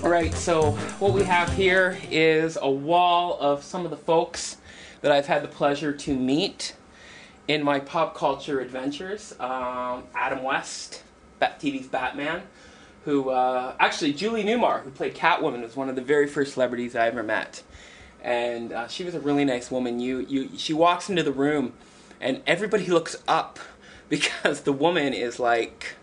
Alright, so what we have here is a wall of some of the folks that I've had the pleasure to meet in my pop culture adventures. Adam West, TV's Batman, who, actually Julie Newmar, who played Catwoman, was one of the very first celebrities I ever met. And she was a really nice woman. She walks into the room and everybody looks up because the woman is like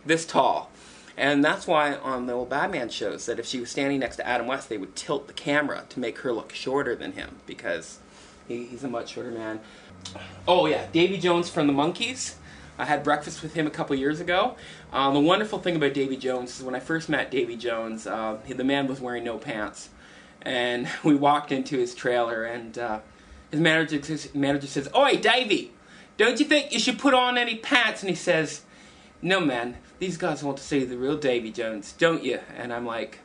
this tall. And that's why on the old Batman shows that if she was standing next to Adam West, they would tilt the camera to make her look shorter than him because he's a much shorter man. Oh yeah, Davy Jones from the Monkees. I had breakfast with him a couple years ago. The wonderful thing about Davy Jones is when I first met Davy Jones, the man was wearing no pants. And we walked into his trailer and his manager says, "Oi, Davy, don't you think you should put on any pants?" And he says, "No, man, these guys want to see the real Davy Jones, don't you?" And I'm like,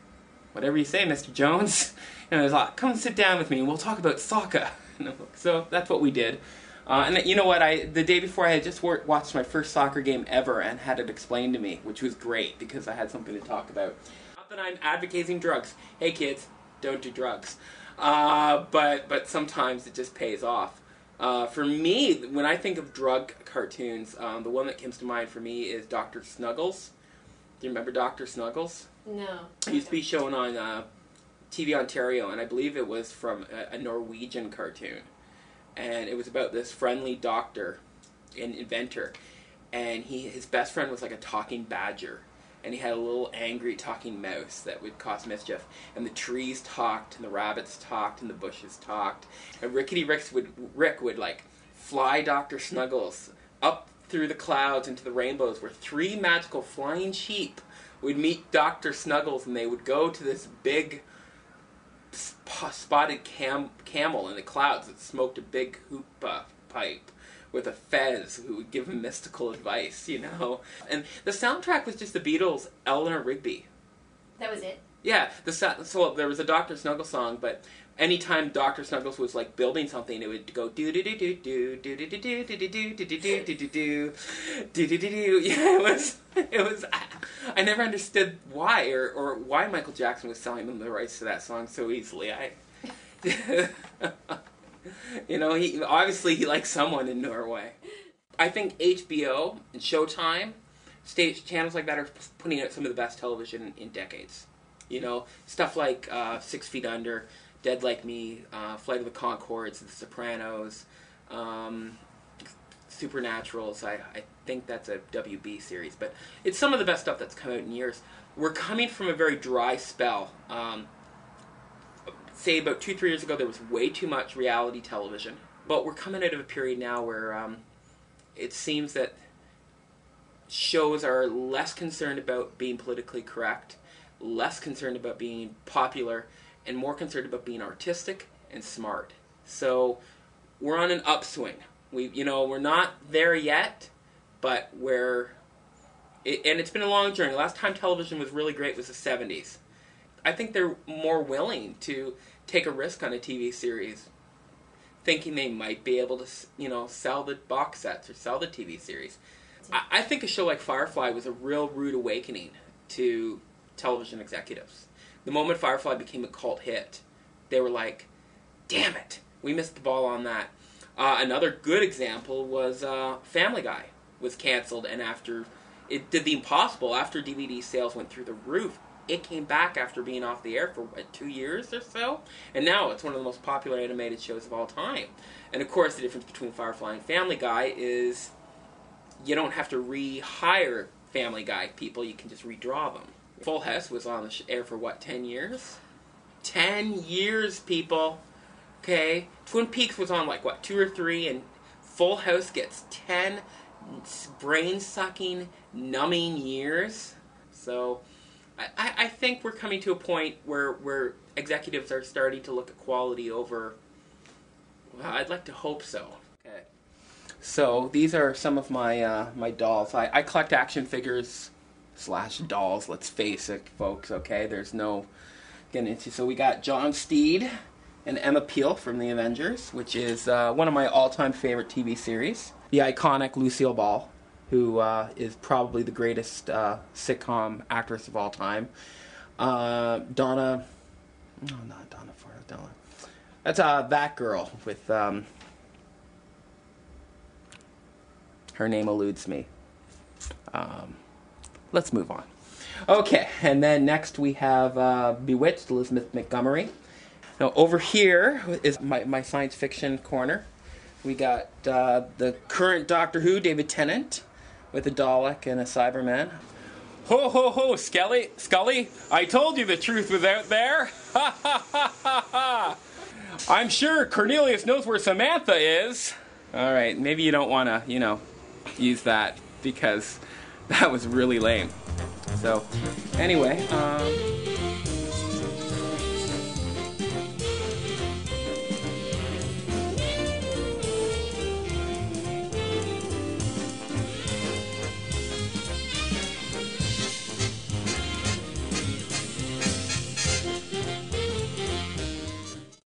"Whatever you say, Mr. Jones." And I was like, "Come sit down with me and we'll talk about soccer." So that's what we did. And you know what, the day before I had just watched my first soccer game ever and had it explained to me, which was great because I had something to talk about. Not that I'm advocating drugs. Hey kids, don't do drugs. But sometimes it just pays off. For me, when I think of drug cartoons, the one that comes to mind for me is Dr. Snuggles. Do you remember Dr. Snuggles? No. It used to be shown on TV Ontario, and I believe it was from a Norwegian cartoon. And it was about this friendly doctor, an inventor, and his best friend was like a talking badger. And he had a little angry talking mouse that would cause mischief. And the trees talked, and the rabbits talked, and the bushes talked. And Rick would like fly Dr. Snuggles up through the clouds into the rainbows, where 3 magical flying sheep would meet Dr. Snuggles, and they would go to this big spotted camel in the clouds that smoked a big hookah pipe with a fez who would give him mystical advice, you know. And the soundtrack was just the Beatles' Eleanor Rigby. That was it? Yeah, so there was a Dr. Snuggles song, but anytime Dr. Snuggles was like building something, it would go do do do do do do do do do do do do do do do do do do do. Yeah, it was. I never understood why or why Michael Jackson was selling them the rights to that song so easily. You know, he likes someone in Norway. I think HBO and Showtime, channels like that are putting out some of the best television in decades. You know, stuff like 6 Feet Under, Dead Like Me, Flight of the Conchords, The Sopranos, Supernaturals. I think that's a WB series, but it's some of the best stuff that's come out in years. We're coming from a very dry spell. Say about 2-3 years ago, there was way too much reality television, but we're coming out of a period now where it seems that shows are less concerned about being politically correct, less concerned about being popular, and more concerned about being artistic and smart. So we're on an upswing. We're not there yet, but and it's been a long journey. Last time television was really great was the 70s. I think they're more willing to take a risk on a TV series, thinking they might be able to, sell the box sets or sell the TV series. I think a show like Firefly was a real rude awakening to television executives. The moment Firefly became a cult hit, they were like, "Damn it, we missed the ball on that." Another good example was Family Guy was canceled, and after it did the impossible, after DVD sales went through the roof, it came back after being off the air for, 2 years or so? And now it's one of the most popular animated shows of all time. And of course, the difference between Firefly and Family Guy is you don't have to rehire Family Guy people, you can just redraw them. Full House was on the air for, 10 years? 10 years, people! Okay? Twin Peaks was on, 2 or 3, and Full House gets 10 brain-sucking, numbing years. So I think we're coming to a point where executives are starting to look at quality over... Well, I'd like to hope so. Okay. So these are some of my dolls. I collect action figures / dolls, let's face it, folks, okay? There's no getting into... So we got John Steed and Emma Peel from The Avengers, which is one of my all-time favorite TV series. The iconic Lucille Ball, who is probably the greatest sitcom actress of all time. Donna. No, not Donna Ford. Donna. That's that girl with her name eludes me. Let's move on. Okay, and then next we have Bewitched, Elizabeth Montgomery. Now over here is my science fiction corner. We got the current Doctor Who, David Tennant, with a Dalek and a Cyberman. Ho ho ho, Scully! I told you the truth was out there. Ha ha ha ha ha! I'm sure Cornelius knows where Samantha is. All right, maybe you don't want to, use that because that was really lame. So, anyway.